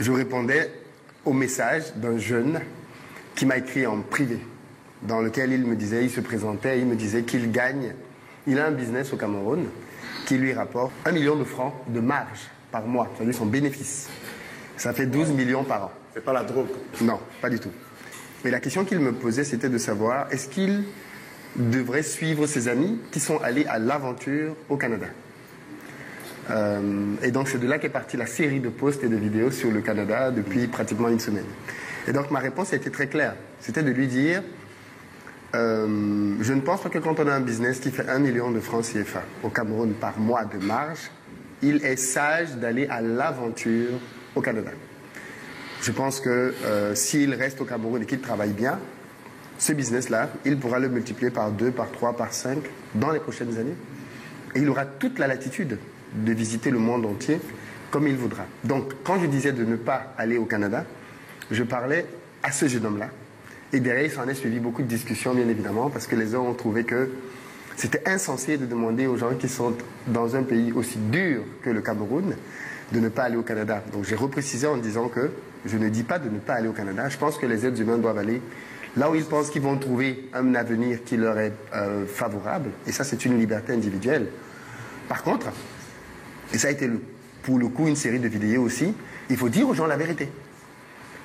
Je répondais au message d'un jeune qui m'a écrit en privé, dans lequel il me disait, il se présentait, il me disait qu'il gagne, il a un business au Cameroun qui lui rapporte 1 million de francs de marge par mois, c'est-à-dire son bénéfice. Ça fait 12 millions par an. C'est pas la drogue? Non, pas du tout. Mais la question qu'il me posait, c'était de savoir, est-ce qu'il devrait suivre ses amis qui sont allés à l'aventure au Canada? Et donc c'est de là qu'est partie la série de posts et de vidéos sur le Canada depuis pratiquement une semaine. Et donc ma réponse a été très claire. C'était de lui dire, je ne pense pas que quand on a un business qui fait 1 million de francs CFA au Cameroun par mois de marge, il est sage d'aller à l'aventure au Canada. Je pense que s'il reste au Cameroun et qu'il travaille bien, ce business-là, il pourra le multiplier par 2, par 3, par 5 dans les prochaines années. Et il aura toute la latitude de visiter le monde entier comme il voudra. Donc, quand je disais de ne pas aller au Canada, je parlais à ce jeune homme-là. Et derrière, il s'en est suivi beaucoup de discussions, bien évidemment, parce que les gens ont trouvé que c'était insensé de demander aux gens qui sont dans un pays aussi dur que le Cameroun de ne pas aller au Canada. Donc, j'ai reprécisé en disant que je ne dis pas de ne pas aller au Canada. Je pense que les êtres humains doivent aller là où ils pensent qu'ils vont trouver un avenir qui leur est favorable. Et ça, c'est une liberté individuelle. Par contre, et ça a été pour le coup une série de vidéos aussi, il faut dire aux gens la vérité.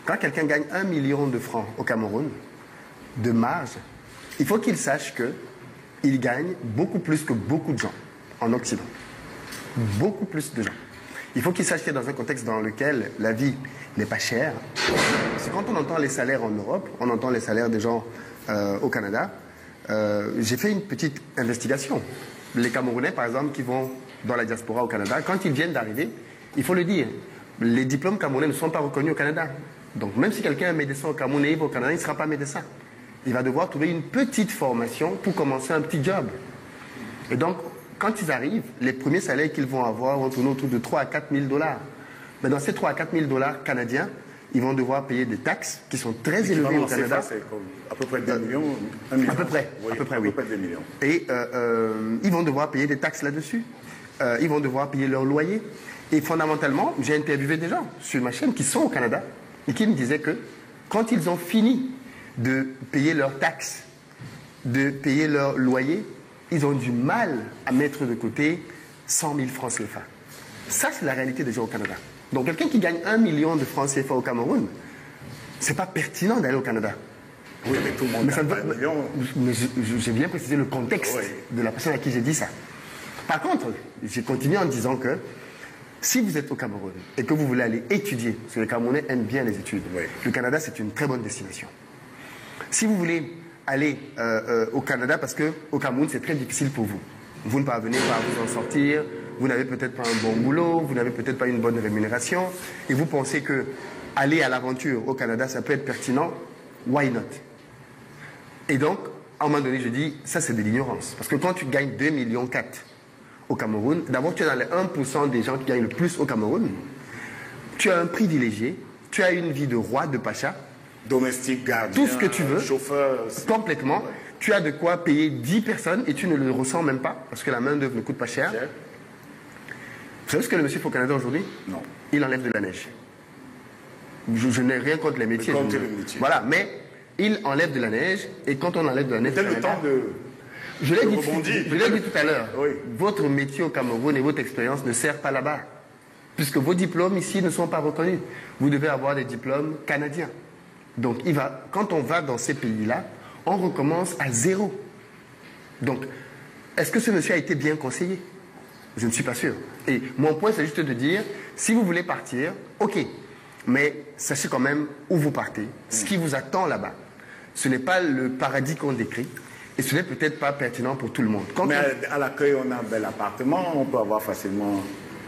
Quand quelqu'un gagne 1 million de francs au Cameroun, de marge, il faut qu'il sache qu'il gagne beaucoup plus que beaucoup de gens en Occident. Beaucoup plus de gens. Il faut qu'il sache qu'il est dans un contexte dans lequel la vie n'est pas chère. Parce que quand on entend les salaires en Europe, on entend les salaires des gens au Canada. J'ai fait une petite investigation. Les Camerounais, par exemple, qui vont dans la diaspora au Canada, quand ils viennent d'arriver, il faut le dire, les diplômes camerounais ne sont pas reconnus au Canada. Donc même si quelqu'un est médecin au Cameroun et il va au Canada, il ne sera pas médecin. Il va devoir trouver une petite formation pour commencer un petit job. Et donc, quand ils arrivent, les premiers salaires qu'ils vont avoir vont tourner autour de 3 à 4 000 $. Mais dans ces 3 à 4 000 $ canadiens, ils vont devoir payer des taxes qui sont très élevées au Canada. C'est à peu près 2 millions, 1 million. À peu près, oui, à peu près, oui. À peu près 2 millions. Et ils vont devoir payer des taxes là-dessus. Ils vont devoir payer leur loyer. Et fondamentalement, j'ai interviewé des gens sur ma chaîne qui sont au Canada et qui me disaient que quand ils ont fini de payer leurs taxes, de payer leur loyer, ils ont du mal à mettre de côté 100 000 francs CFA. Ça, c'est la réalité des gens au Canada. Donc, quelqu'un qui gagne 1 million de francs CFA au Cameroun, c'est pas pertinent d'aller au Canada. Oui, mais tout le monde gagne 1 million. Mais j'ai bien précisé le contexte de la personne à qui j'ai dit ça. Par contre, j'ai continué en disant que si vous êtes au Cameroun et que vous voulez aller étudier, parce que les Camerounais aiment bien les études, le Canada, c'est une très bonne destination. Si vous voulez aller au Canada, parce qu'au Cameroun, c'est très difficile pour vous. Vous ne parvenez pas à vous en sortir, vous n'avez peut-être pas un bon boulot, vous n'avez peut-être pas une bonne rémunération, et vous pensez que aller à l'aventure au Canada, ça peut être pertinent, why not? Et donc, à un moment donné, je dis, ça c'est de l'ignorance. Parce que quand tu gagnes 2,4 millions au Cameroun, d'abord tu es dans les 1% des gens qui gagnent le plus au Cameroun, tu as un privilégié, tu as une vie de roi, de pacha, domestique, gardien, tout ce que tu veux, chauffeur, complètement. Ouais. Tu as de quoi payer 10 personnes et tu ne le ressens même pas parce que la main-d'œuvre ne coûte pas cher. Vous savez ce que le monsieur fait au Canada aujourd'hui? Non. Il enlève de la neige. Je n'ai rien contre les métiers. Contre les métiers. Voilà, mais il enlève de la neige et quand on enlève de la neige. C'est le temps de. Je l'ai dit tout à l'heure. Oui. Votre métier au Cameroun et votre expérience ne sert pas là-bas. Puisque vos diplômes ici ne sont pas reconnus. Vous devez avoir des diplômes canadiens. Donc, quand on va dans ces pays-là, on recommence à zéro. Donc, est-ce que ce monsieur a été bien conseillé? Je ne suis pas sûr. Et mon point, c'est juste de dire, si vous voulez partir, ok, mais sachez quand même où vous partez, ce qui vous attend là-bas. Ce n'est pas le paradis qu'on décrit, et ce n'est peut-être pas pertinent pour tout le monde. Mais à l'accueil, on a un bel appartement, on peut avoir facilement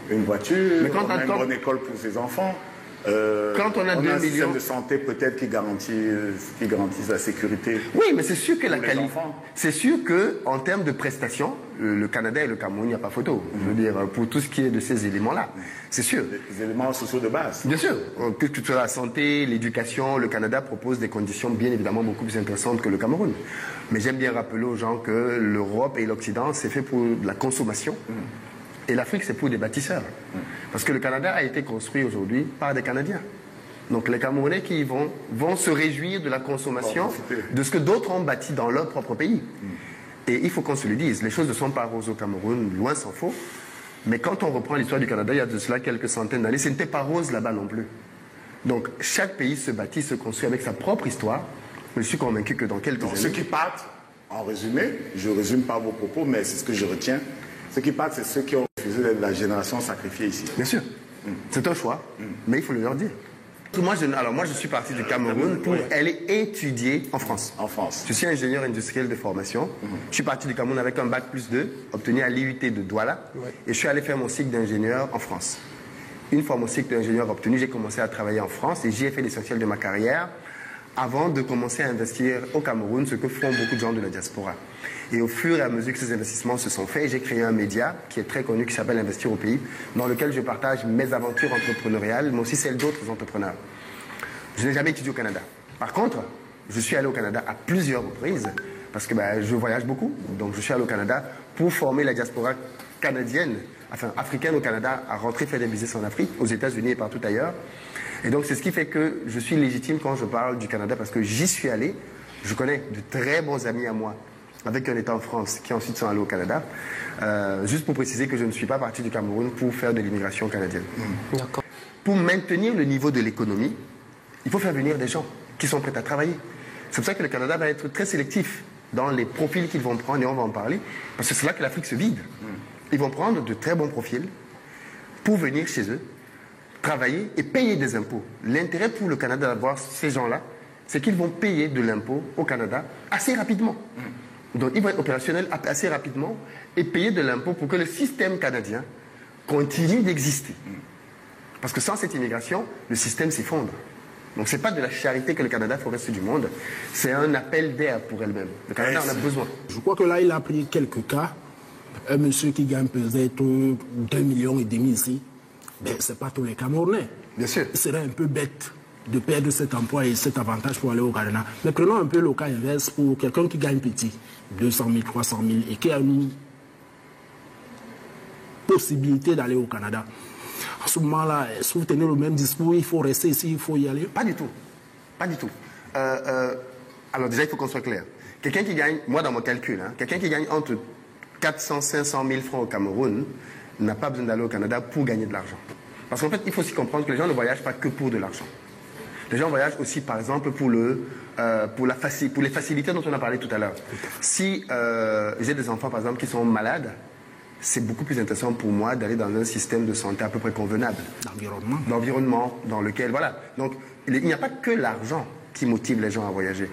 une voiture, on a une bonne école pour ses enfants. Quand on a 2 un millions système de santé peut-être qui garantisse la sécurité. Oui, mais c'est sûr que la qualité. C'est sûr que en termes de prestations, le Canada et le Cameroun, il n'y a pas photo. Je veux dire, pour tout ce qui est de ces éléments-là, c'est sûr. Les éléments sociaux de base. Bien sûr. Que ce soit la santé, l'éducation, le Canada propose des conditions bien évidemment beaucoup plus intéressantes que le Cameroun. Mais j'aime bien rappeler aux gens que l'Europe et l'Occident, c'est fait pour la consommation. Et l'Afrique, c'est pour des bâtisseurs. Parce que le Canada a été construit aujourd'hui par des Canadiens. Donc les Camerounais qui vont se réjouir de la consommation de ce que d'autres ont bâti dans leur propre pays. Et il faut qu'on se le dise, les choses ne sont pas roses au Cameroun, loin s'en faut. Mais quand on reprend l'histoire du Canada, il y a de cela quelques centaines d'années, ce n'était pas rose là-bas non plus. Donc chaque pays se bâtit, se construit avec sa propre histoire. Je suis convaincu que dans quelques années... Ceux qui partent, en résumé, je ne résume pas vos propos, mais c'est ce que je retiens, ceux qui partent, c'est ceux qui ont refusé d'être la génération sacrifiée ici. Bien sûr, c'est un choix, mais il faut le leur dire. Moi, je suis parti du Cameroun pour aller étudier en France. En France. Je suis ingénieur industriel de formation. Je suis parti du Cameroun avec un bac plus 2, obtenu à l'IUT de Douala. Et je suis allé faire mon cycle d'ingénieur en France. Une fois mon cycle d'ingénieur obtenu, j'ai commencé à travailler en France et j'y ai fait l'essentiel de ma carrière avant de commencer à investir au Cameroun, ce que font beaucoup de gens de la diaspora. Et au fur et à mesure que ces investissements se sont faits, j'ai créé un média qui est très connu, qui s'appelle Investir au pays, dans lequel je partage mes aventures entrepreneuriales, mais aussi celles d'autres entrepreneurs. Je n'ai jamais étudié au Canada. Par contre, je suis allé au Canada à plusieurs reprises, parce que je voyage beaucoup. Donc je suis allé au Canada pour former la diaspora canadienne, enfin africaine au Canada, à rentrer faire des business en Afrique, aux États-Unis et partout ailleurs. Et donc c'est ce qui fait que je suis légitime quand je parle du Canada, parce que j'y suis allé. Je connais de très bons amis à moi, avec un État en France, qui ensuite sont allés au Canada. Juste pour préciser que je ne suis pas parti du Cameroun pour faire de l'immigration canadienne. D'accord. Pour maintenir le niveau de l'économie, il faut faire venir des gens qui sont prêts à travailler. C'est pour ça que le Canada va être très sélectif dans les profils qu'ils vont prendre, et on va en parler, parce que c'est là que l'Afrique se vide. Ils vont prendre de très bons profils pour venir chez eux, travailler et payer des impôts. L'intérêt pour le Canada d'avoir ces gens-là, c'est qu'ils vont payer de l'impôt au Canada assez rapidement. Donc ils vont être opérationnels assez rapidement et payer de l'impôt pour que le système canadien continue d'exister. Parce que sans cette immigration, le système s'effondre. Donc ce n'est pas de la charité que le Canada fait au reste du monde, c'est un appel d'air pour elle-même. Le Canada en a besoin. Je crois que là, il a pris quelques cas. Un monsieur qui gagne peut-être 2,5 millions ici, mais ce n'est pas tous les Camerounais. Bien sûr. Ce serait un peu bête de perdre cet emploi et cet avantage pour aller au Canada. Mais prenons un peu le cas inverse pour quelqu'un qui gagne petit, 200 000, 300 000, et qui a une possibilité d'aller au Canada. À ce moment-là, est-ce que vous tenez le même discours, il faut rester ici, il faut y aller? Pas du tout. Pas du tout. Alors déjà, il faut qu'on soit clair. Quelqu'un qui gagne, moi dans mon calcul, quelqu'un qui gagne entre 400 500 000 francs au Cameroun n'a pas besoin d'aller au Canada pour gagner de l'argent. Parce qu'en fait, il faut aussi comprendre que les gens ne voyagent pas que pour de l'argent. Les gens voyagent aussi, par exemple, pour les facilités dont on a parlé tout à l'heure. Si j'ai des enfants, par exemple, qui sont malades, c'est beaucoup plus intéressant pour moi d'aller dans un système de santé à peu près convenable. D'environnement dans lequel, voilà. Donc, il n'y a pas que l'argent qui motive les gens à voyager.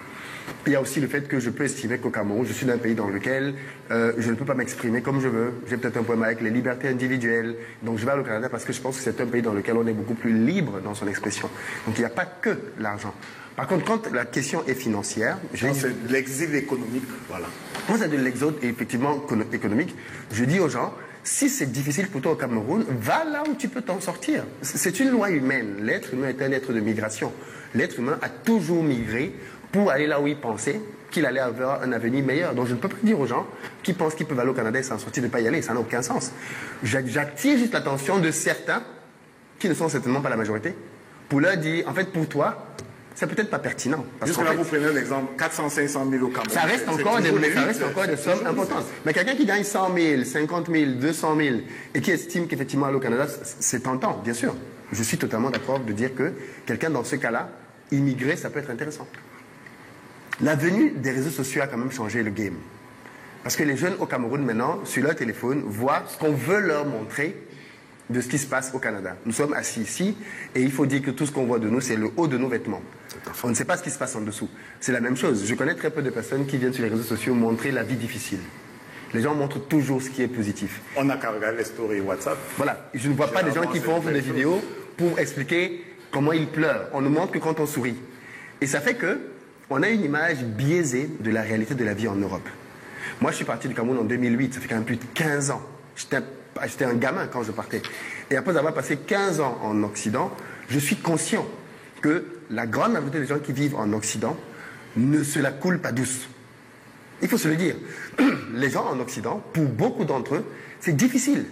Il y a aussi le fait que je peux estimer qu'au Cameroun, je suis d'un pays dans lequel je ne peux pas m'exprimer comme je veux. J'ai peut-être un problème avec les libertés individuelles. Donc je vais au Canada parce que je pense que c'est un pays dans lequel on est beaucoup plus libre dans son expression. Donc il n'y a pas que l'argent. Par contre, quand la question est financière... C'est de l'exil économique, voilà. Quand c'est de l'exode effectivement économique, je dis aux gens, si c'est difficile pour toi au Cameroun, va là où tu peux t'en sortir. C'est une loi humaine. L'être humain est un être de migration. L'être humain a toujours migré pour aller là où il pensait qu'il allait avoir un avenir meilleur. Donc je ne peux pas dire aux gens qui pensent qu'ils peuvent aller au Canada et s'en sortir de ne pas y aller. Ça n'a aucun sens. J'attire juste l'attention de certains, qui ne sont certainement pas la majorité, pour leur dire, en fait, pour toi, c'est peut-être pas pertinent. Parce que là, vous prenez un exemple, 400 500 000 au Cameroun. Ça reste encore des sommes importantes. Mais quelqu'un qui gagne 100 000, 50 000, 200 000 et qui estime qu'effectivement aller au Canada, c'est tentant, bien sûr. Je suis totalement d'accord de dire que quelqu'un dans ce cas-là, immigrer, ça peut être intéressant. La venue des réseaux sociaux a quand même changé le game. Parce que les jeunes au Cameroun maintenant, sur leur téléphone, voient ce qu'on veut leur montrer de ce qui se passe au Canada. Nous sommes assis ici et il faut dire que tout ce qu'on voit de nous, c'est le haut de nos vêtements. On ne sait pas ce qui se passe en dessous. C'est la même chose. Je connais très peu de personnes qui viennent sur les réseaux sociaux montrer la vie difficile. Les gens montrent toujours ce qui est positif. On n'a qu'à regarder les stories WhatsApp. Voilà. Je ne vois pas des gens qui font des vidéos pour expliquer comment ils pleurent. On ne montre que quand on sourit. Et ça fait que on a une image biaisée de la réalité de la vie en Europe. Moi, je suis parti du Cameroun en 2008. Ça fait quand même plus de 15 ans. J'étais un gamin quand je partais. Et après avoir passé 15 ans en Occident, je suis conscient que la grande majorité des gens qui vivent en Occident ne se la coulent pas douce. Il faut se le dire. Les gens en Occident, pour beaucoup d'entre eux, c'est difficile.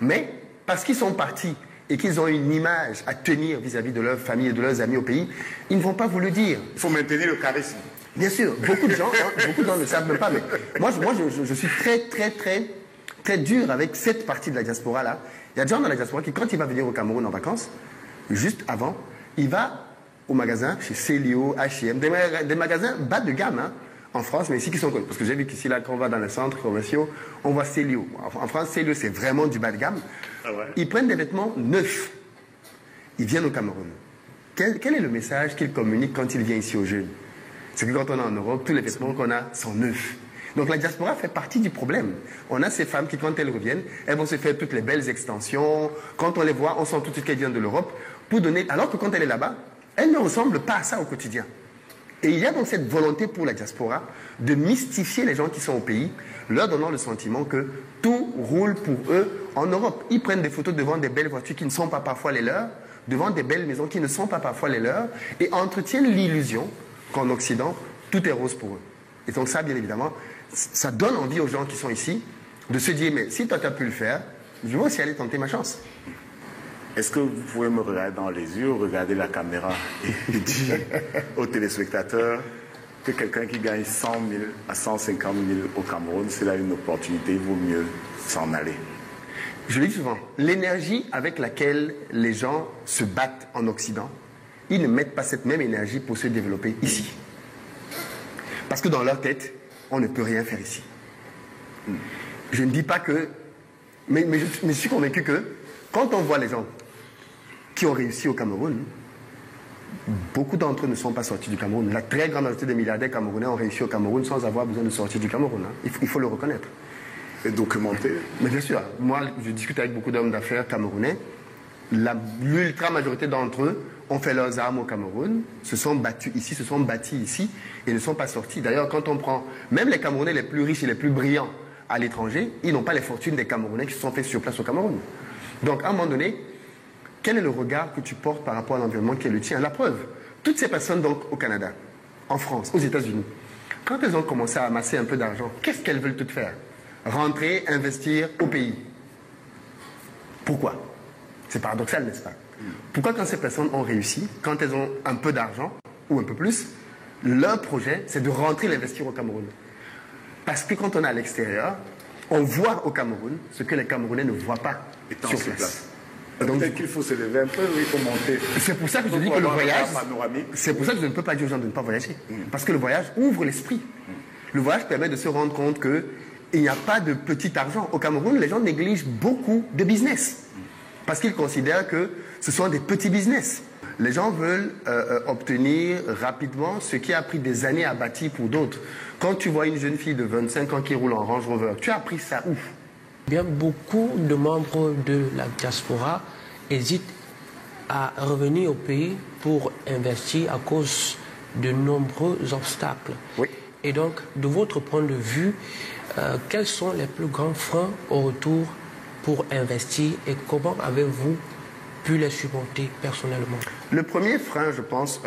Mais parce qu'ils sont partis et qu'ils ont une image à tenir vis-à-vis de leur famille et de leurs amis au pays, ils ne vont pas vous le dire. Il faut maintenir le charisme. Bien sûr, beaucoup de gens ne savent même pas. Mais moi, je suis très dur avec cette partie de la diaspora-là. Il y a des gens dans la diaspora qui, quand il va venir au Cameroun en vacances, juste avant, il va au magasin, chez Célio, H&M, des magasins bas de gamme, hein, en France, mais ici qui sont connus. Parce que j'ai vu qu'ici, là, quand on va dans les centres commerciaux, on voit Célio. En France, Célio, c'est vraiment du bas de gamme. Ah ouais. Ils prennent des vêtements neufs. Ils viennent au Cameroun. Quel est le message qu'ils communiquent quand ils viennent ici aux jeunes? C'est que quand on est en Europe, tous les vêtements qu'on a sont neufs. Donc la diaspora fait partie du problème. On a ces femmes qui, quand elles reviennent, elles vont se faire toutes les belles extensions. Quand on les voit, on sent tout de suite qu'elles viennent de l'Europe. Alors que quand elle est là-bas, elle ne ressemble pas à ça au quotidien. Et il y a donc cette volonté pour la diaspora de mystifier les gens qui sont au pays, leur donnant le sentiment que tout roule pour eux en Europe. Ils prennent des photos devant des belles voitures qui ne sont pas parfois les leurs, devant des belles maisons qui ne sont pas parfois les leurs, et entretiennent l'illusion qu'en Occident, tout est rose pour eux. Et donc ça, bien évidemment, ça donne envie aux gens qui sont ici de se dire, mais si toi tu as pu le faire, je vais aussi aller tenter ma chance. Est-ce que vous pouvez me regarder dans les yeux, regarder la caméra et dire aux téléspectateurs que quelqu'un qui gagne 100 000 à 150 000 au Cameroun, s'il a une opportunité, il vaut mieux s'en aller? Je le dis souvent, l'énergie avec laquelle les gens se battent en Occident, ils ne mettent pas cette même énergie pour se développer ici. Parce que dans leur tête, on ne peut rien faire ici. Je ne dis pas que... Mais je suis convaincu que quand on voit les gens qui ont réussi au Cameroun, beaucoup d'entre eux ne sont pas sortis du Cameroun. La très grande majorité des milliardaires camerounais ont réussi au Cameroun sans avoir besoin de sortir du Cameroun. Hein. Il faut le reconnaître. Et documenté. Mais bien sûr, moi je discute avec beaucoup d'hommes d'affaires camerounais. L'ultra majorité d'entre eux ont fait leurs armes au Cameroun, se sont battus ici, se sont bâtis ici et ne sont pas sortis. D'ailleurs, quand on prend même les Camerounais les plus riches et les plus brillants à l'étranger, ils n'ont pas les fortunes des Camerounais qui se sont faits sur place au Cameroun. Donc, à un moment donné, quel est le regard que tu portes par rapport à l'environnement qui est le tien? La preuve, toutes ces personnes donc au Canada, en France, aux États-Unis, quand elles ont commencé à amasser un peu d'argent, qu'est-ce qu'elles veulent toutes faire? Rentrer, investir au pays. Pourquoi? C'est paradoxal, n'est-ce pas? Pourquoi quand ces personnes ont réussi, quand elles ont un peu d'argent, ou un peu plus, leur projet, c'est de rentrer l'investir au Cameroun? Parce que quand on est à l'extérieur, on voit au Cameroun ce que les Camerounais ne voient pas sur place. Donc, peut-être qu'il faut se lever un peu, oui, pour monter. C'est pour ça que je dis que le voyage, c'est pour ça que je ne peux pas dire aux gens de ne pas voyager. Parce que le voyage ouvre l'esprit. Le voyage permet de se rendre compte qu'il n'y a pas de petit argent. Au Cameroun, les gens négligent beaucoup de business. Parce qu'ils considèrent que ce sont des petits business. Les gens veulent obtenir rapidement ce qui a pris des années à bâtir pour d'autres. Quand tu vois une jeune fille de 25 ans qui roule en Range Rover, tu as appris ça où? Bien, beaucoup de membres de la diaspora hésitent à revenir au pays pour investir à cause de nombreux obstacles. Oui. Et donc, de votre point de vue, quels sont les plus grands freins au retour pour investir et comment avez-vous pu les surmonter personnellement? Le premier frein, je pense,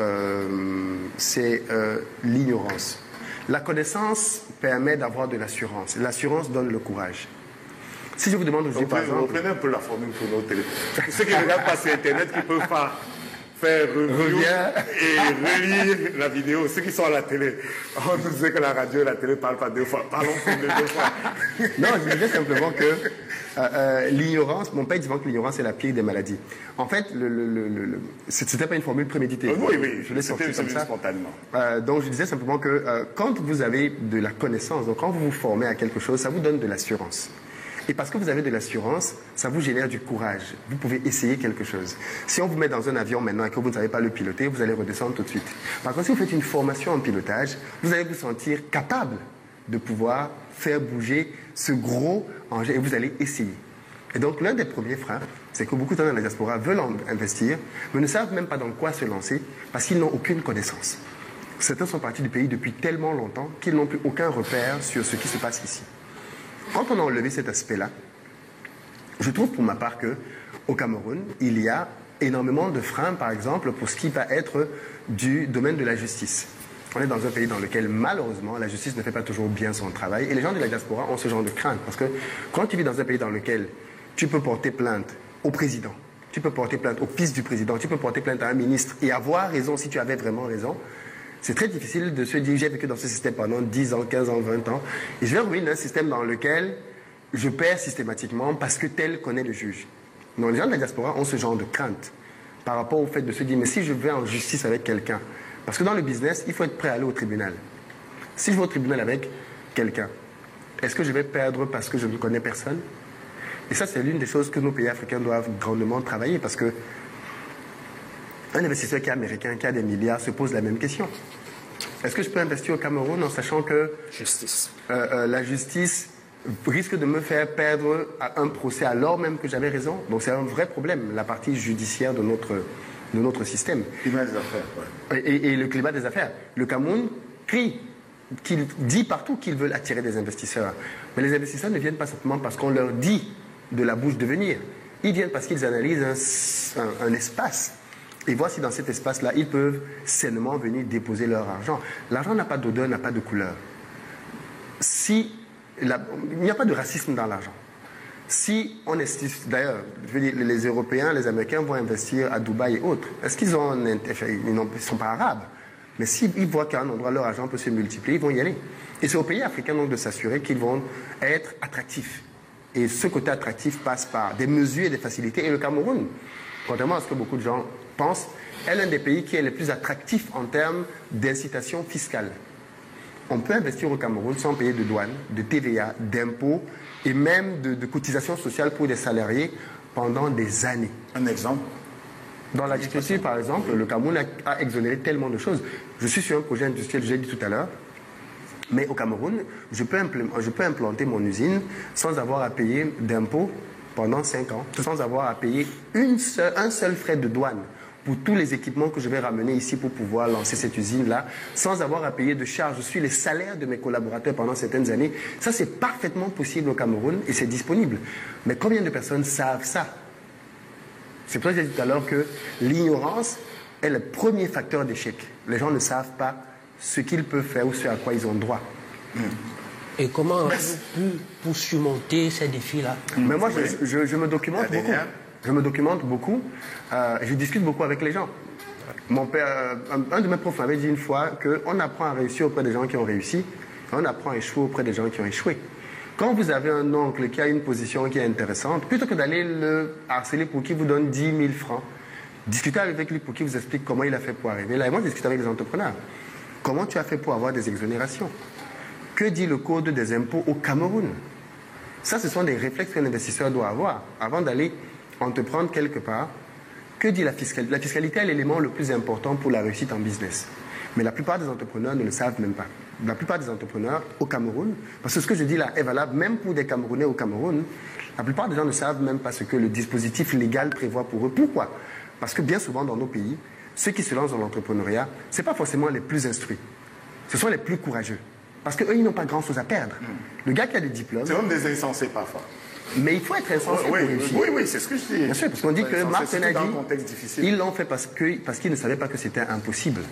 c'est l'ignorance. La connaissance permet d'avoir de l'assurance. L'assurance donne le courage. Si je vous demande aujourd'hui, par exemple... Reprenez un peu la formule pour nos téléphones. Ceux qui ne regardent pas sur Internet, qui ne peuvent pas faire review et relire la vidéo. Ceux qui sont à la télé, on nous disait que la radio et la télé ne parlent pas deux fois. Parlons pour les deux fois. Non, je disais simplement que l'ignorance, mon père disait que l'ignorance est la pire des maladies. En fait, ce n'était pas une formule préméditée. Oui, oui, je l'ai sorti comme ça. Spontanément. Donc je disais simplement que quand vous avez de la connaissance, donc quand vous vous formez à quelque chose, ça vous donne de l'assurance. Et parce que vous avez de l'assurance, ça vous génère du courage. Vous pouvez essayer quelque chose. Si on vous met dans un avion maintenant et que vous ne savez pas le piloter, vous allez redescendre tout de suite. Par contre, si vous faites une formation en pilotage, vous allez vous sentir capable de pouvoir faire bouger ce gros engin et vous allez essayer. Et donc, l'un des premiers freins, c'est que beaucoup de gens dans la diaspora veulent investir, mais ne savent même pas dans quoi se lancer parce qu'ils n'ont aucune connaissance. Certains sont partis du pays depuis tellement longtemps qu'ils n'ont plus aucun repère sur ce qui se passe ici. Quand on a enlevé cet aspect-là, je trouve pour ma part qu'au Cameroun, il y a énormément de freins, par exemple, pour ce qui va être du domaine de la justice. On est dans un pays dans lequel, malheureusement, la justice ne fait pas toujours bien son travail. Et les gens de la diaspora ont ce genre de crainte. Parce que quand tu vis dans un pays dans lequel tu peux porter plainte au président, tu peux porter plainte au fils du président, tu peux porter plainte à un ministre et avoir raison si tu avais vraiment raison. C'est très difficile de se dire, j'ai vécu dans ce système pendant 10 ans, 15 ans, 20 ans, et je vais revenir dans un système dans lequel je perds systématiquement parce que tel connaît le juge. Donc les gens de la diaspora ont ce genre de crainte par rapport au fait de se dire, mais si je vais en justice avec quelqu'un, parce que dans le business, il faut être prêt à aller au tribunal. Si je vais au tribunal avec quelqu'un, est-ce que je vais perdre parce que je ne connais personne? Et ça, c'est l'une des choses que nos pays africains doivent grandement travailler, parce que un investisseur qui est américain, qui a des milliards, se pose la même question. Est-ce que je peux investir au Cameroun en sachant que la justice risque de me faire perdre à un procès alors même que j'avais raison? Donc c'est un vrai problème, la partie judiciaire de notre système. Le climat des affaires, ouais. Et le climat des affaires. Le Cameroun crie, qu'il dit partout qu'ils veulent attirer des investisseurs. Mais les investisseurs ne viennent pas simplement parce qu'on leur dit de la bouche de venir. Ils viennent parce qu'ils analysent un espace. Et voient si dans cet espace-là, ils peuvent sainement venir déposer leur argent. L'argent n'a pas d'odeur, n'a pas de couleur. Il n'y a pas de racisme dans l'argent. Si on estime, d'ailleurs, les Européens, les Américains vont investir à Dubaï et autres, est-ce qu'ils ne sont pas arabes? Mais s'ils voient qu'à un endroit, leur argent peut se multiplier, ils vont y aller. Et c'est aux pays africains donc de s'assurer qu'ils vont être attractifs. Et ce côté attractif passe par des mesures et des facilités. Et le Cameroun, contrairement à ce que beaucoup de gens pensent, est l'un des pays qui est le plus attractif en termes d'incitation fiscale. On peut investir au Cameroun sans payer de douane, de TVA, d'impôts et même de cotisations sociales pour des salariés pendant des années. Un exemple? Dans l'agriculture, par exemple, le Cameroun a exonéré tellement de choses. Je suis sur un projet industriel, je l'ai dit tout à l'heure, mais au Cameroun, je peux implanter mon usine sans avoir à payer d'impôts pendant 5 ans, sans avoir à payer un seul frais de douane pour tous les équipements que je vais ramener ici pour pouvoir lancer cette usine-là, sans avoir à payer de charges. Je suis les salaires de mes collaborateurs pendant certaines années. Ça, c'est parfaitement possible au Cameroun et c'est disponible. Mais combien de personnes savent ça? C'est pour ça que j'ai dit tout à l'heure que l'ignorance est le premier facteur d'échec. Les gens ne savent pas ce qu'ils peuvent faire ou ce à quoi ils ont droit. Et comment avez-vous pu pour surmonter ces défis-là? Mais moi, je me documente beaucoup. Je me documente beaucoup. Je discute beaucoup avec les gens. Mon père, un de mes profs m'avait dit une fois qu'on apprend à réussir auprès des gens qui ont réussi, et on apprend à échouer auprès des gens qui ont échoué. Quand vous avez un oncle qui a une position qui est intéressante, plutôt que d'aller le harceler pour qu'il vous donne 10 000 francs, discutez avec lui pour qu'il vous explique comment il a fait pour arriver là. Et moi, je discute avec les entrepreneurs. Comment tu as fait pour avoir des exonérations? Que dit le code des impôts au Cameroun? Ça, ce sont des réflexes qu'un investisseur doit avoir avant d'aller entreprendre quelque part. Que dit la fiscalité? La fiscalité est l'élément le plus important pour la réussite en business. Mais la plupart des entrepreneurs ne le savent même pas. La plupart des entrepreneurs au Cameroun, parce que ce que je dis là est valable même pour des Camerounais au Cameroun, la plupart des gens ne savent même pas ce que le dispositif légal prévoit pour eux. Pourquoi? Parce que bien souvent dans nos pays, ceux qui se lancent dans l'entrepreneuriat, ce n'est pas forcément les plus instruits. Ce sont les plus courageux. Parce qu'eux, ils n'ont pas grand-chose à perdre. Le gars qui a des diplômes... C'est même des insensés parfois. Mais il faut être insensé pour réussir. Oui, c'est ce que je dis. Bien sûr, parce qu'on dit que Marc Tenadi, ils l'ont fait parce qu'ils ne savaient pas que c'était impossible.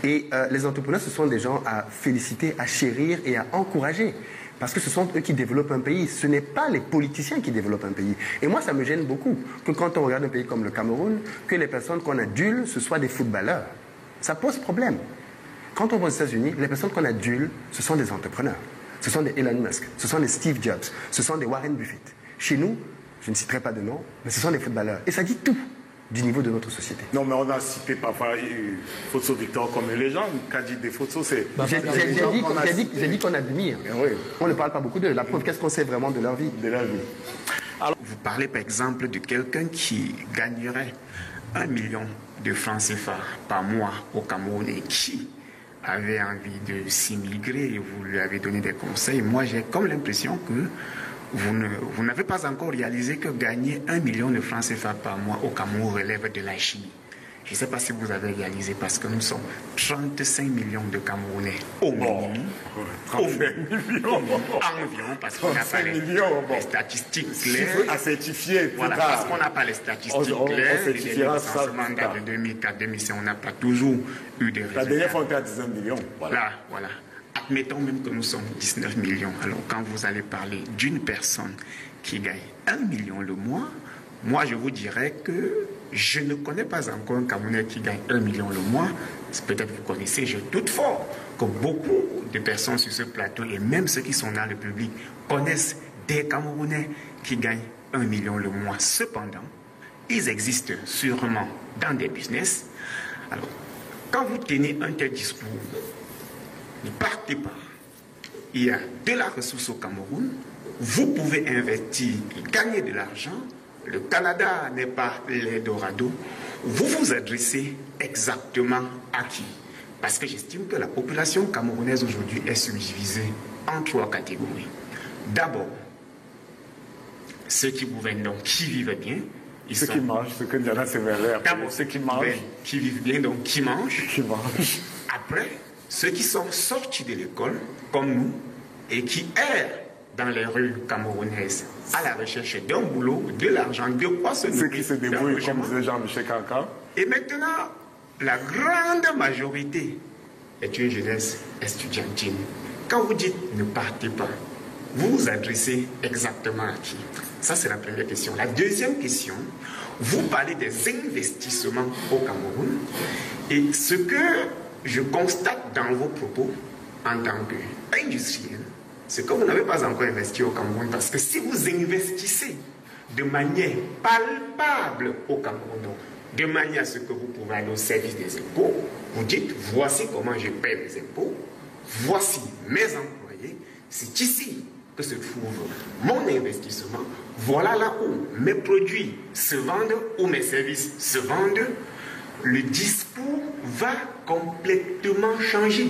Et les entrepreneurs, ce sont des gens à féliciter, à chérir et à encourager. Parce que ce sont eux qui développent un pays. Ce n'est pas les politiciens qui développent un pays. Et moi, ça me gêne beaucoup que quand on regarde un pays comme le Cameroun, que les personnes qu'on adule, ce soient des footballeurs. Ça pose problème. Quand on va aux États-Unis, les personnes qu'on adule, ce sont des entrepreneurs. Ce sont des Elon Musk, ce sont des Steve Jobs, ce sont des Warren Buffett. Chez nous, je ne citerai pas de nom, mais ce sont des footballeurs. Et ça dit tout du niveau de notre société. Non, mais on a cité parfois Fosso Victor comme légende. Qu'a dit des Fosso, c'est... J'ai dit qu'on admire. Oui. On ne parle pas beaucoup d'eux. La preuve, qu'est-ce qu'on sait vraiment de leur vie? De leur vie. Alors, vous parlez par exemple de quelqu'un qui gagnerait 1 million de francs CFA par mois au Cameroun et qui avait envie de s'immigrer et vous lui avez donné des conseils. Moi, j'ai comme l'impression que vous n'avez pas encore réalisé que gagner 1 million de francs CFA par mois au Cameroun relève de la chimie. Je ne sais pas si vous avez réalisé parce que nous sommes 35 millions de Camerounais au minimum. Environ, parce qu'on n'a pas les statistiques claires. À certifier. Voilà, parce qu'on n'a pas les statistiques claires. Les recensements datent de 2004-2005, on n'a pas toujours eu des résultats. La dernière fois, on était à 19 millions. Voilà. Admettons même que nous sommes 19 millions. Alors, quand vous allez parler d'une personne qui gagne 1 million le mois, moi je vous dirais que je ne connais pas encore un Camerounais qui gagne 1 million le mois. Peut-être vous connaissez, je doute fort que beaucoup de personnes sur ce plateau, et même ceux qui sont dans le public, connaissent des Camerounais qui gagnent 1 million le mois. Cependant, ils existent sûrement dans des business. Alors, quand vous tenez un tel discours, ne partez pas. Il y a de la ressource au Cameroun. Vous pouvez investir et gagner de l'argent. Le Canada n'est pas l'Eldorado. Vous vous adressez exactement à qui? Parce que j'estime que la population camerounaise aujourd'hui est subdivisée en 3 catégories. D'abord, ceux qui gouvernent, donc qui vivent bien. Ceux qui mangent, ceux que Diana Sévère. D'abord, ceux qui mangent. Qui vivent bien, donc qui mangent. Qui mangent. Après, ceux qui sont sortis de l'école, comme nous, et qui errent dans les rues camerounaises à la recherche d'un boulot, de l'argent, de quoi se nourrir. Ceux qui se débrouillent, comme disait Jean-Michel Cancan. Et maintenant, la grande majorité est une jeunesse estudiantine. Quand vous dites ne partez pas, vous vous adressez exactement à qui? Ça, c'est la première question. La deuxième question, vous parlez des investissements au Cameroun. Et ce que je constate dans vos propos en tant qu'industriel, c'est que vous n'avez pas encore investi au Cameroun. Parce que si vous investissez de manière palpable au Cameroun, donc, de manière à ce que vous pouvez aller au service des impôts, vous dites, voici comment je paie mes impôts, voici mes employés, c'est ici que se trouve mon investissement, voilà là où mes produits se vendent, où mes services se vendent, le discours va complètement changer.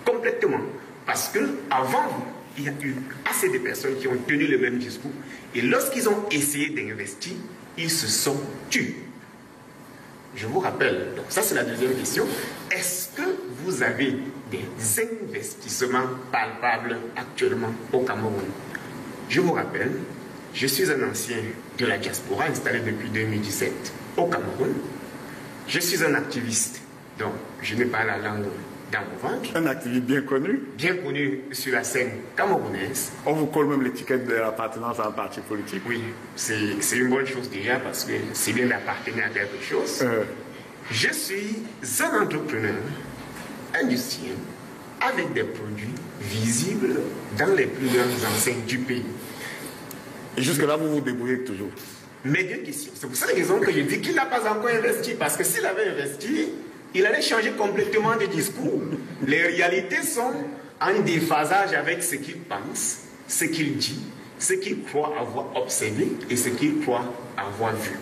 Complètement. Parce qu'avant, il y a eu assez de personnes qui ont tenu le même discours. Et lorsqu'ils ont essayé d'investir, ils se sont tus. Je vous rappelle, donc ça c'est la deuxième question. Est-ce que vous avez des investissements palpables actuellement au Cameroun? Je vous rappelle, je suis un ancien de la diaspora installé depuis 2017 au Cameroun. Je suis un activiste, donc je n'ai pas la langue dans mon ventre. Un activiste bien connu. Bien connu sur la scène camerounaise. On vous colle même l'étiquette de l'appartenance à un parti politique. Oui, c'est une bonne chose déjà parce que c'est bien d'appartenir à quelque chose. Je suis un entrepreneur industriel avec des produits visibles dans les plus grandes enseignes du pays. Et jusque-là, vous vous débrouillez toujours. Mais deux questions. C'est pour ça raison que je dis qu'il n'a pas encore investi. Parce que s'il avait investi, il allait changer complètement de discours. Les réalités sont en déphasage avec ce qu'il pense, ce qu'il dit, ce qu'il croit avoir observé et ce qu'il croit avoir vu.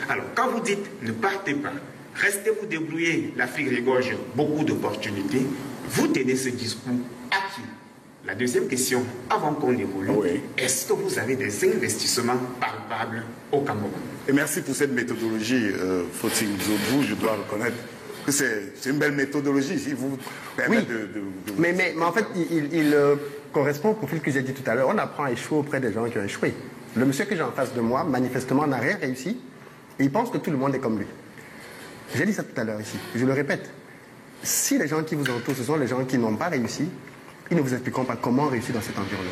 Alors, quand vous dites ne partez pas, restez vous débrouiller, l'Afrique regorge beaucoup d'opportunités, vous tenez ce discours à qui? La deuxième question, avant qu'on évolue, oui. Est-ce que vous avez des investissements palpables au Cameroun? Et merci pour cette méthodologie, Fautine Zodou, je dois reconnaître que c'est une belle méthodologie, si vous permet oui. Mais en fait, il correspond au profil que j'ai dit tout à l'heure. On apprend à échouer auprès des gens qui ont échoué. Le monsieur que j'ai en face de moi, manifestement, n'a rien réussi, et il pense que tout le monde est comme lui. J'ai dit ça tout à l'heure ici, je le répète. Si les gens qui vous entourent, ce sont les gens qui n'ont pas réussi, ils ne vous expliqueront pas comment réussir dans cet environnement.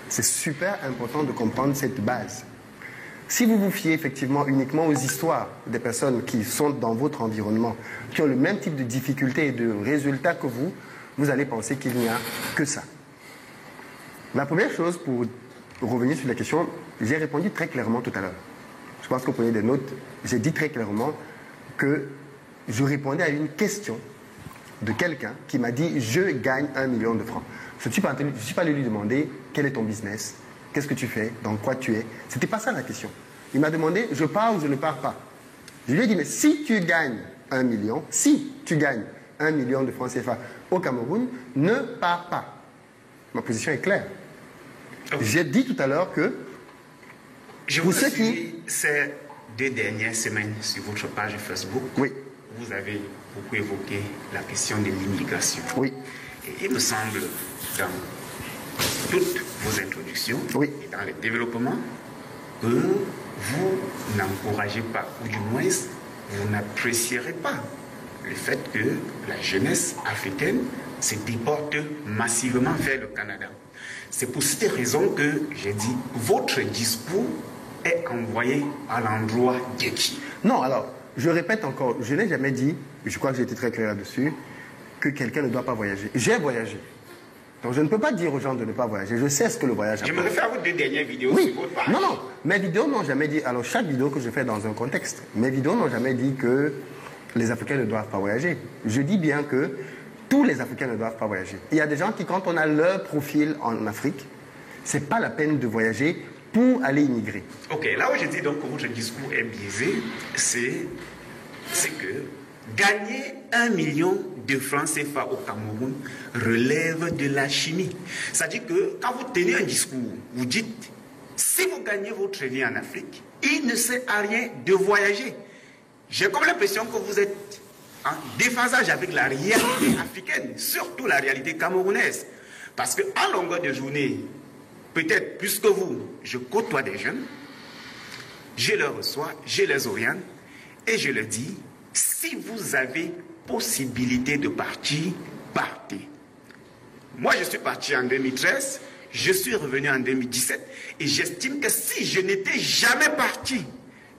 C'est super important de comprendre cette base. Si vous vous fiez effectivement uniquement aux histoires des personnes qui sont dans votre environnement, qui ont le même type de difficultés et de résultats que vous, vous allez penser qu'il n'y a que ça. La première chose, pour revenir sur la question, j'ai répondu très clairement tout à l'heure. Je pense que vous prenez des notes. J'ai dit très clairement que je répondais à une question de quelqu'un qui m'a dit « je gagne 1 million de francs ». Je ne suis pas allé lui demander « quel est ton business ? Qu'est-ce que tu fais ? Dans quoi tu es ?» Ce n'était pas ça la question. Il m'a demandé « je pars ou je ne pars pas ?» Je lui ai dit « mais si tu gagnes 1 million, si tu gagnes 1 million de francs CFA au Cameroun, ne pars pas. » Ma position est claire. J'ai dit tout à l'heure que je vous suis ces 2 dernières semaines sur votre page Facebook. Oui. Vous avez beaucoup évoqué la question de l'immigration. Oui. Et il me semble, dans toutes vos introductions oui. et dans les développements, que vous n'encouragez pas, ou du moins, vous n'apprécierez pas le fait que la jeunesse africaine se déporte massivement vers le Canada. C'est pour cette raison que j'ai dit, votre discours est envoyé à l'endroit de qui? Non, alors, je répète encore, je n'ai jamais dit, je crois que j'ai été très clair là-dessus, que quelqu'un ne doit pas voyager. J'ai voyagé. Donc je ne peux pas dire aux gens de ne pas voyager. Je sais ce que le voyage apporte. Je me réfère à vos 2 dernières vidéos Oui. sur votre page. Non, non. Mes vidéos n'ont jamais dit... Alors chaque vidéo que je fais dans un contexte, mes vidéos n'ont jamais dit que les Africains ne doivent pas voyager. Je dis bien que tous les Africains ne doivent pas voyager. Il y a des gens qui, quand on a leur profil en Afrique, c'est pas la peine de voyager pour aller immigrer. Ok, là où je dis donc que votre discours est biaisé, c'est que gagner 1 million de francs CFA au Cameroun relève de la chimie. C'est-à-dire que quand vous tenez un discours, vous dites, si vous gagnez votre vie en Afrique, il ne sert à rien de voyager. J'ai comme l'impression que vous êtes en déphasage avec la réalité africaine, surtout la réalité camerounaise. Parce qu'en longueur de journée, peut-être plus que vous, je côtoie des jeunes, je les reçois, je les oriente et je leur dis, si vous avez possibilité de partir, partez. Moi, je suis parti en 2013, je suis revenu en 2017 et j'estime que si je n'étais jamais parti,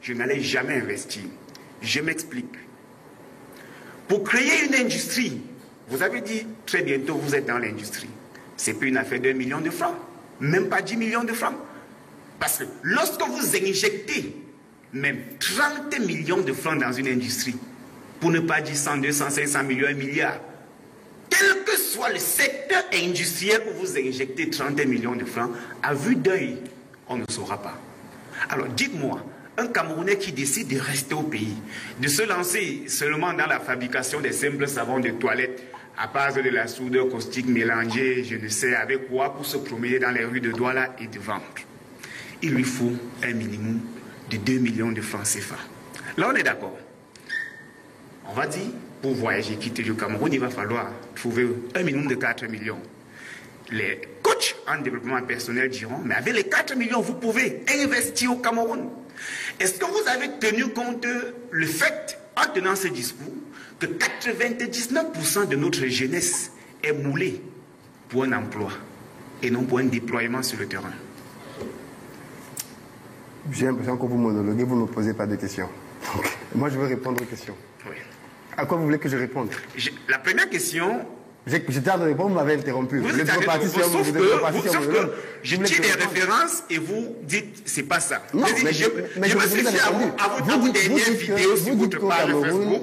je n'allais jamais investir. Je m'explique. Pour créer une industrie, vous avez dit très bientôt vous êtes dans l'industrie. C'est plus une affaire d'1 million de francs, même pas 10 millions de francs. Parce que lorsque vous injectez même 30 millions de francs dans une industrie, pour ne pas dire 100, 200, 500 millions, 1 milliard, quel que soit le secteur industriel où vous injectez 30 millions de francs, à vue d'œil, on ne saura pas. Alors dites-moi, un Camerounais qui décide de rester au pays, de se lancer seulement dans la fabrication des simples savons de toilette, à base de la soude caustique mélangée, je ne sais avec quoi, pour se promener dans les rues de Douala et de vendre. Il lui faut un minimum de 2 millions de francs CFA. Là, on est d'accord. On va dire, pour voyager, quitter le Cameroun, il va falloir trouver un minimum de 4 millions. Les coachs en développement personnel diront, mais avec les 4 millions, vous pouvez investir au Cameroun. Est-ce que vous avez tenu compte le fait, en tenant ce discours, que 99% de notre jeunesse est moulée pour un emploi et non pour un déploiement sur le terrain? J'ai l'impression que vous monologuez, vous ne me posez pas de questions. Donc, moi, je veux répondre aux questions. Oui. À quoi vous voulez que je réponde? La première question... J'étais en train de répondre, vous m'avez interrompu. Sauf que je dis des références et vous dites c'est pas ça. Non, mais je me suis fait à vos dernières vidéos sur votre page Facebook.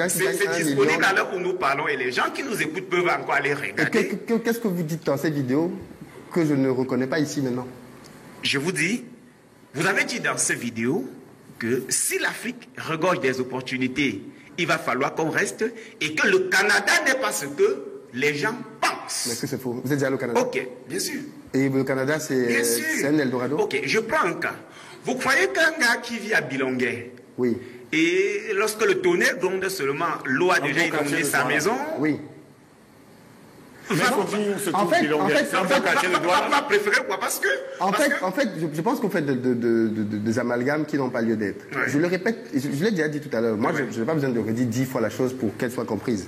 C'est disponible à l'heure où nous parlons et les gens qui nous écoutent peuvent encore aller regarder. Qu'est-ce que vous dites dans ces vidéos que je ne reconnais pas ici maintenant? Je vous dis, vous avez dit dans ces vidéos que si l'Afrique regorge des opportunités, il va falloir qu'on reste et que le Canada n'est pas ce que les gens pensent. Mais que c'est faux. Vous êtes déjà allé au Canada? Ok, bien sûr. Et le Canada, c'est un Eldorado? Ok, je prends un cas. Vous croyez qu'un gars qui vit à Bilonguet, oui, et lorsque le tonnerre gronde seulement, l'eau a déjà inondé sa maison? Oui. En fait, pas préféré quoi? Parce que... En fait, je pense qu'on fait des amalgames qui n'ont pas lieu d'être. Ouais. Je le répète, je l'ai déjà dit tout à l'heure. Moi, je n'ai pas besoin de redire 10 fois la chose pour qu'elle soit comprise.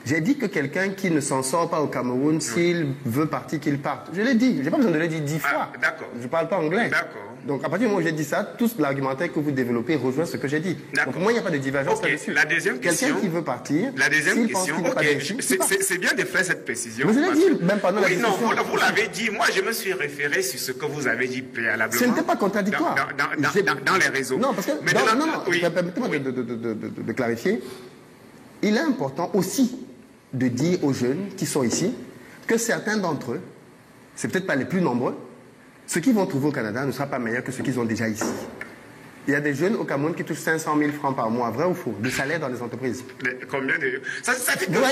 J'ai dit que quelqu'un qui ne s'en sort pas au Cameroun, s'il veut partir, qu'il parte. Je l'ai dit. Je n'ai pas besoin de le dire 10 fois. D'accord. Je ne parle pas anglais. D'accord. Donc, à partir du moment où j'ai dit ça, tout l'argumentaire que vous développez rejoint ce que j'ai dit. Donc, pour moi, il n'y a pas de divergence là-dessus. La deuxième question... Quelqu'un qui veut partir... La deuxième question... C'est bien de faire cette précision. Mais je l'ai dit, même pendant la discussion. Oui, non, vous l'avez dit. Moi, je me suis référé sur ce que vous avez dit préalablement. Ce n'était pas contradictoire. Dans les réseaux. Non, parce que... Permettez-moi de clarifier. Il est important aussi de dire aux jeunes qui sont ici que certains d'entre eux, c'est peut-être pas les plus nombreux, ceux qui vont trouver au Canada ne sera pas meilleur que ceux qu'ils ont déjà ici. Il y a des jeunes au Cameroun qui touchent 500 000 francs par mois, vrai ou faux, de salaire dans les entreprises. Mais combien de... Ça fait que... Moi,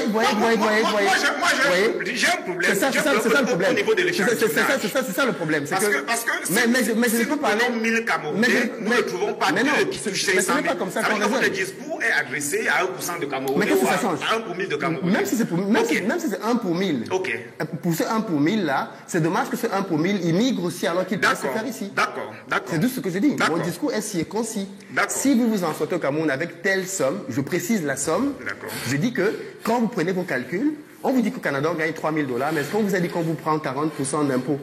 j'ai un problème. C'est ça le problème. Au niveau de l'échange. C'est ça le problème. Parce que si nous prenons 1000 Camerounais, nous ne trouvons pas deux qui touchent 500 000. Mais ce n'est pas comme ça qu'on raisonne. Votre discours est adressée à 1% de Camerounais. Mais qu'est-ce que ça change? À 1 pour 1000 de Camerounais. Même si c'est c'est 1 pour 1000. Ok. Pour ce 1 pour 1000 là, c'est dommage que ce 1 pour 1000 il migre aussi alors qu'il peut se faire ici. D'accord. C'est tout ce que je dis. D'accord. Mon discours est si concis. D'accord. Si vous vous en sortez au Cameroun avec telle somme, je précise la somme, D'accord. je dis que quand vous prenez vos calculs, on vous dit qu'au Canada on gagne 3000 $, mais est-ce qu'on vous a dit qu'on vous prend 40% d'impôts?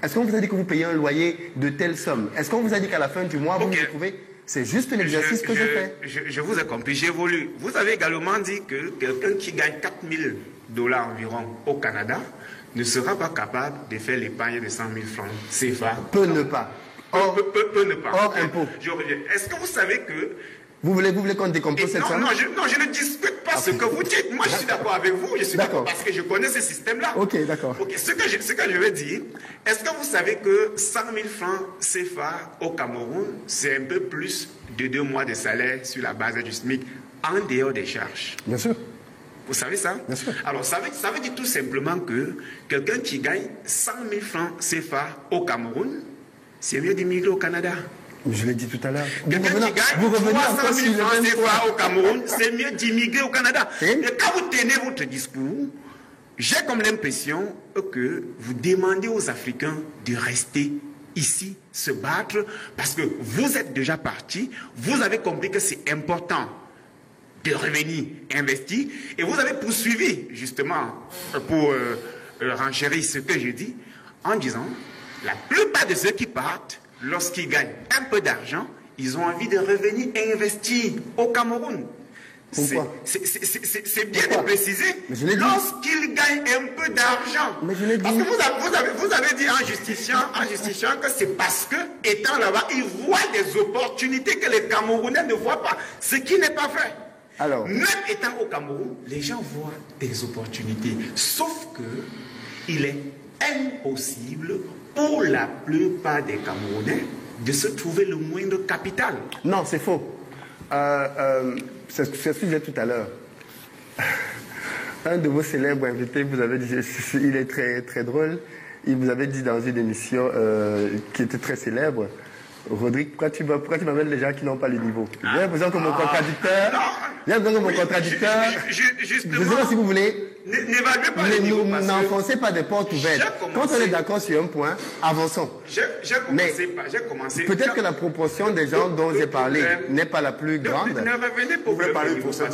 Est-ce qu'on vous a dit que vous payez un loyer de telle somme? Est-ce qu'on vous a dit qu'à la fin du mois, vous vous retrouvez? C'est juste l'exercice que je fais. Je vous ai compris, j'évolue. Vous avez également dit que quelqu'un qui gagne 4000 $ environ au Canada ne sera pas capable de faire l'épargne de 100 000 francs CFA. Peut ne pas. Peut ne pas. Hors impôt. Je reviens. Est-ce que vous savez que... Vous voulez qu'on décompose cette somme? Non, je ne discute pas ce que vous dites. Moi, je suis d'accord avec vous. Je suis d'accord parce que je connais ce système-là. Ok, d'accord. Okay, ce que je veux dire, est-ce que vous savez que 100 000 francs CFA au Cameroun, c'est un peu plus de 2 mois de salaire sur la base du SMIC en dehors des charges? Bien sûr. Vous savez ça? Bien sûr. Alors, ça veut dire tout simplement que quelqu'un qui gagne 100 000 francs CFA au Cameroun, c'est mieux d'immigrer au Canada. Je l'ai dit tout à l'heure. Quelqu'un qui gagne 300 000 francs CFA au Cameroun, c'est mieux d'immigrer au Canada. Et quand vous tenez votre discours, j'ai comme l'impression que vous demandez aux Africains de rester ici, se battre, parce que vous êtes déjà partis, vous avez compris que c'est important de revenir investir, et vous avez poursuivi, justement, pour renchérir ce que je dis, en disant, la plupart de ceux qui partent, lorsqu'ils gagnent un peu d'argent, ils ont envie de revenir et investir au Cameroun. Pourquoi? C'est bien de préciser, lorsqu'ils gagnent un peu d'argent. Parce que vous avez dit en justifiant que c'est parce que, étant là-bas, ils voient des opportunités que les Camerounais ne voient pas, ce qui n'est pas vrai. Alors, même étant au Cameroun, les gens voient des opportunités, sauf que il est impossible pour la plupart des Camerounais de se trouver le moindre capital. Non, c'est faux. C'est ce que je disais tout à l'heure. Un de vos célèbres invités, vous avez dit, il est très, très drôle, il vous avait dit dans une émission qui était très célèbre, Rodrigue, pourquoi tu m'amènes les gens qui n'ont pas le niveau? J'ai l'impression que mon contradicteur... Je ne sais pas si vous voulez... N'évaluez pas le niveau. N'enfoncez pas des portes ouvertes. Quand on est d'accord sur un point, avançons. J'ai commencé... Peut-être que la proportion des gens dont j'ai parlé n'est pas la plus grande. Ne revenez pas. Vous pouvez parler pour ça,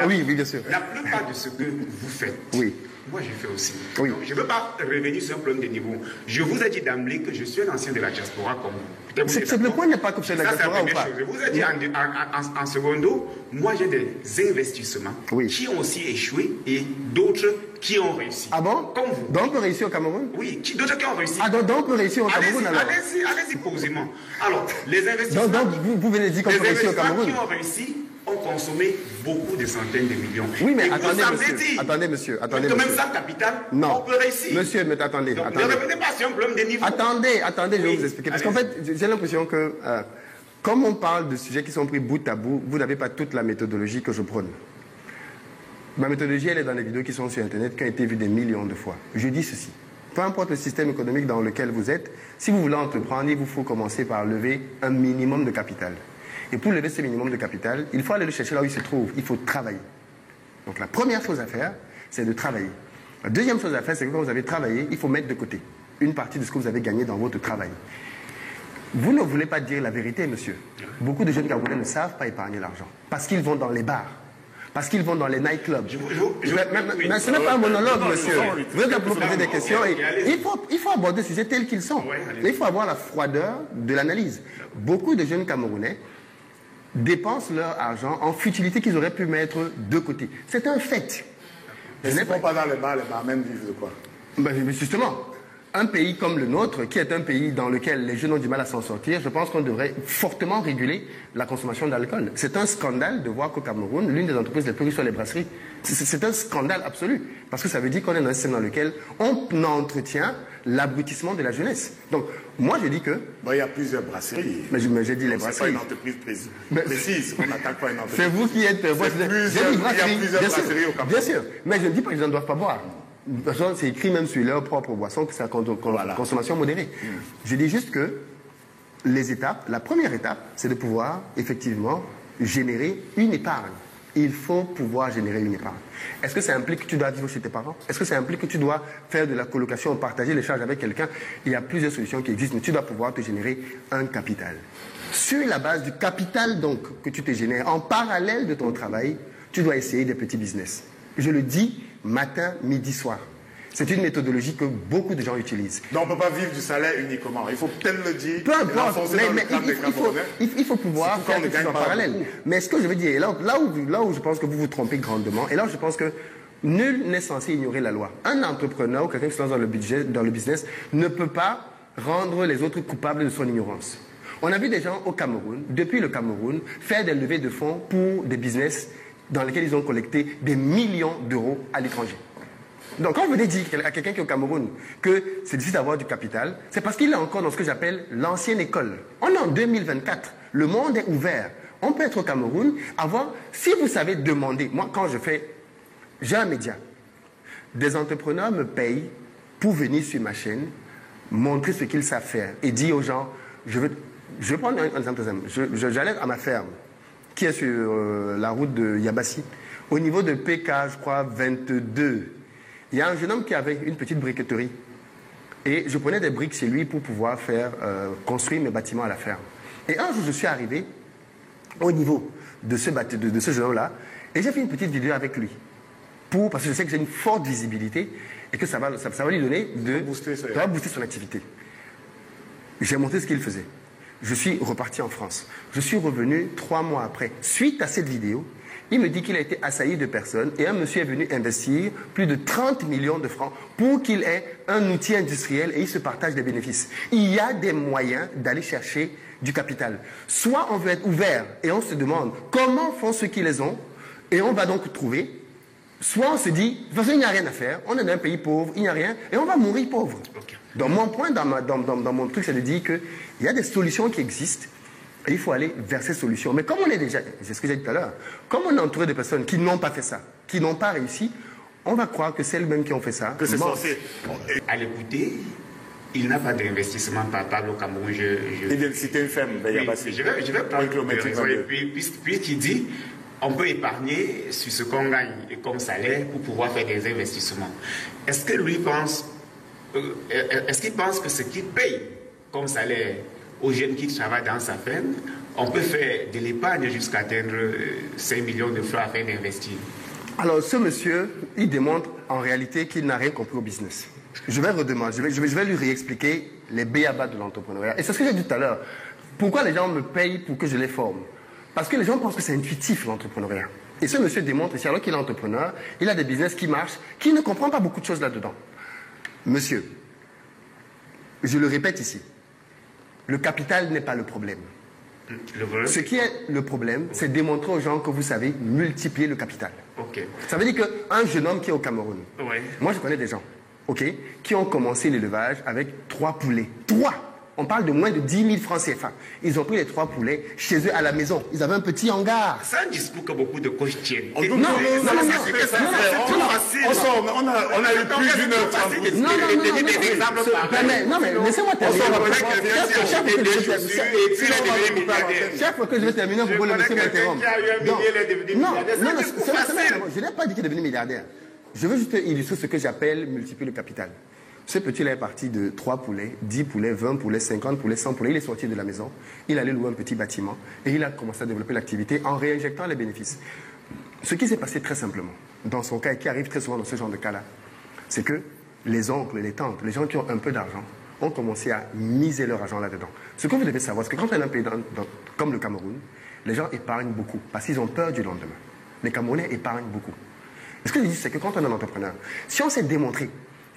oui, bien sûr. La plupart de ce que vous faites... Oui. Moi, je fais aussi. Oui. Donc, je ne veux pas revenir sur un problème de niveau. Je vous ai dit d'emblée que je suis un ancien de la diaspora comme vous. Le point n'est pas que c'est de la diaspora ou pas. Je vous ai dit en secondo, moi j'ai des investissements qui ont aussi échoué et d'autres qui ont réussi. Ah bon? Comme vous. Donc on peut réussir au Cameroun? Oui, d'autres qui ont réussi. Ah donc on peut réussir au Cameroun alors? Allez-y posément. Alors, les investissements... Donc vous venez de dire qu'on peut réussir au Cameroun? Les investissements qui ont réussi ont consommé beaucoup de centaines de millions. Oui, mais attendez, monsieur. Même sans capital, on peut réussir. Monsieur, mais attendez. Ne revenez pas sur un problème de niveau. Attendez, je vais vous expliquer. Parce qu'en fait, j'ai l'impression que, comme on parle de sujets qui sont pris bout à bout, vous n'avez pas toute la méthodologie que je prône. Ma méthodologie, elle est dans les vidéos qui sont sur Internet, qui ont été vues des millions de fois. Je dis ceci. Peu importe le système économique dans lequel vous êtes, si vous voulez entreprendre, il vous faut commencer par lever un minimum de capital. Et pour lever ce minimum de capital, il faut aller le chercher là où il se trouve. Il faut travailler. Donc la première chose à faire, c'est de travailler. La deuxième chose à faire, c'est que quand vous avez travaillé, il faut mettre de côté une partie de ce que vous avez gagné dans votre travail. Vous ne voulez pas dire la vérité, monsieur. Beaucoup de jeunes Camerounais ne savent pas épargner l'argent. Parce qu'ils vont dans les bars. Parce qu'ils vont dans les nightclubs. Mais ce n'est pas un monologue, monsieur. Vous êtes là pour poser des questions. Et il faut aborder ces sujets tels qu'ils sont. Mais il faut avoir la froideur de l'analyse. Beaucoup de jeunes Camerounais dépensent leur argent en futilité qu'ils auraient pu mettre de côté. C'est un fait. Mais s'ils ne vont pas dans les barmen vivent de quoi? Mais justement, un pays comme le nôtre, qui est un pays dans lequel les jeunes ont du mal à s'en sortir, je pense qu'on devrait fortement réguler la consommation d'alcool. C'est un scandale de voir qu'au Cameroun, l'une des entreprises les plus riches soit les brasseries. C'est un scandale absolu. Parce que ça veut dire qu'on est dans un système dans lequel on entretient l'abrutissement de la jeunesse. Donc, moi, je dis que... Bon, il y a plusieurs brasseries. Mais j'ai dit les brasseries. C'est pas une entreprise précise. On n'attaque pas une entreprise. C'est vous qui êtes... Il y a plusieurs brasseries au Cameroun. Bien sûr. Mais je ne dis pas que les gens ne doivent pas boire. C'est écrit même sur leur propre boisson que c'est la consommation modérée. Je dis juste que les étapes, la première étape, c'est de pouvoir effectivement générer une épargne. Il faut pouvoir générer une épargne. Est-ce que ça implique que tu dois vivre chez tes parents? Est-ce que ça implique que tu dois faire de la colocation, partager les charges avec quelqu'un? Il y a plusieurs solutions qui existent, mais tu dois pouvoir te générer un capital. Sur la base du capital donc que tu te génères, en parallèle de ton travail, tu dois essayer des petits business. Je le dis matin, midi, soir. C'est une méthodologie que beaucoup de gens utilisent. Donc on ne peut pas vivre du salaire uniquement. Il faut peut-être le dire. Peu importe, mais il faut pouvoir faire quelque chose en parallèle. Mais ce que je veux dire, là où je pense que vous vous trompez grandement, et là je pense que nul n'est censé ignorer la loi. Un entrepreneur ou quelqu'un qui se lance dans le business ne peut pas rendre les autres coupables de son ignorance. On a vu des gens au Cameroun, depuis le Cameroun, faire des levées de fonds pour des business dans lesquels ils ont collecté des millions d'euros à l'étranger. Donc, quand vous voulez dire à quelqu'un qui est au Cameroun que c'est difficile d'avoir du capital, c'est parce qu'il est encore dans ce que j'appelle l'ancienne école. On est en 2024. Le monde est ouvert. On peut être au Cameroun, si vous savez demander, moi, quand j'ai un média, des entrepreneurs me payent pour venir sur ma chaîne, montrer ce qu'ils savent faire et dire aux gens, je vais prendre un exemple. J'allais à ma ferme, qui est sur la route de Yabassi, au niveau de PK, je crois, 22. Il y a un jeune homme qui avait une petite briqueterie. Et je prenais des briques chez lui pour pouvoir construire mes bâtiments à la ferme. Et un jour, je suis arrivé au niveau de ce jeune homme-là, et j'ai fait une petite vidéo avec lui. Parce que je sais que j'ai une forte visibilité et que ça va lui donner booster son activité. J'ai montré ce qu'il faisait. Je suis reparti en France. Je suis revenu 3 mois après. Suite à cette vidéo, il me dit qu'il a été assailli de personnes et un monsieur est venu investir plus de 30 millions de francs pour qu'il ait un outil industriel et il se partage des bénéfices. Il y a des moyens d'aller chercher du capital. Soit on veut être ouvert et on se demande comment font ceux qui les ont et on va donc trouver. Soit on se dit, de toute façon il n'y a rien à faire, on est dans un pays pauvre, il n'y a rien et on va mourir pauvre. Okay. Donc mon point dans mon truc, c'est de dire qu'il y a des solutions qui existent. Et il faut aller vers ces solutions. Mais comme on est déjà, c'est ce que j'ai dit tout à l'heure, comme on est entouré de personnes qui n'ont pas fait ça, qui n'ont pas réussi, on va croire que celles-mêmes qui ont fait ça... Que c'est censé... À l'écouter, il n'a pas d'investissement palpable au Cameroun. Il vient de citer une ferme. Oui, je vais prendre puisqu'il dit on peut épargner sur ce qu'on gagne comme salaire pour pouvoir faire des investissements. Est-ce que lui pense... est-ce qu'il pense que ce qu'il paye comme salaire aux jeunes qui travaillent dans sa ferme, on peut faire de l'épargne jusqu'à atteindre 5 millions de francs afin d'investir? Alors, ce monsieur, il démontre en réalité qu'il n'a rien compris au business. Je vais redemander, je vais lui réexpliquer les b.a.-ba de l'entrepreneuriat. Et c'est ce que j'ai dit tout à l'heure. Pourquoi les gens me payent pour que je les forme? Parce que les gens pensent que c'est intuitif, l'entrepreneuriat. Et ce monsieur démontre ici, alors qu'il est entrepreneur, il a des business qui marchent, qui ne comprend pas beaucoup de choses là-dedans. Monsieur, je le répète ici, le capital n'est pas le problème. Ce qui est le problème, c'est démontrer aux gens que vous savez multiplier le capital. Okay. Ça veut dire qu'un jeune homme qui est au Cameroun, moi je connais des gens, qui ont commencé l'élevage avec 3 poulets. 3! On parle de moins de 10 000 francs CFA. Ils ont pris les 3 poulets chez eux à la maison. Ils avaient un petit hangar. C'est un discours que beaucoup de coachs tiennent. On a eu plus d'une heure. Non, mais laissez-moi terminer. Chaque fois que je vais terminer, vous pouvez le laisser m'interrompre. Non, je n'ai pas dit qu'il est devenu milliardaire. Je veux juste illustrer ce que j'appelle multiplier le capital. Ce petit-là est parti de 3 poulets, 10 poulets, 20 poulets, 50 poulets, 100 poulets. Il est sorti de la maison, il allait louer un petit bâtiment et il a commencé à développer l'activité en réinjectant les bénéfices. Ce qui s'est passé très simplement, dans son cas et qui arrive très souvent dans ce genre de cas-là, c'est que les oncles, les tantes, les gens qui ont un peu d'argent, ont commencé à miser leur argent là-dedans. Ce que vous devez savoir, c'est que quand on est un pays comme le Cameroun, les gens épargnent beaucoup parce qu'ils ont peur du lendemain. Les Camerounais épargnent beaucoup. Ce que je dis, c'est que quand on est un entrepreneur, si on s'est démontré,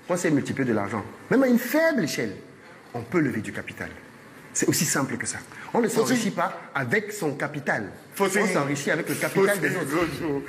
on sait multiplier de l'argent, même à une faible échelle, on peut lever du capital. C'est aussi simple que ça. On ne s'enrichit pas avec son capital. On s'enrichit avec le capital des autres.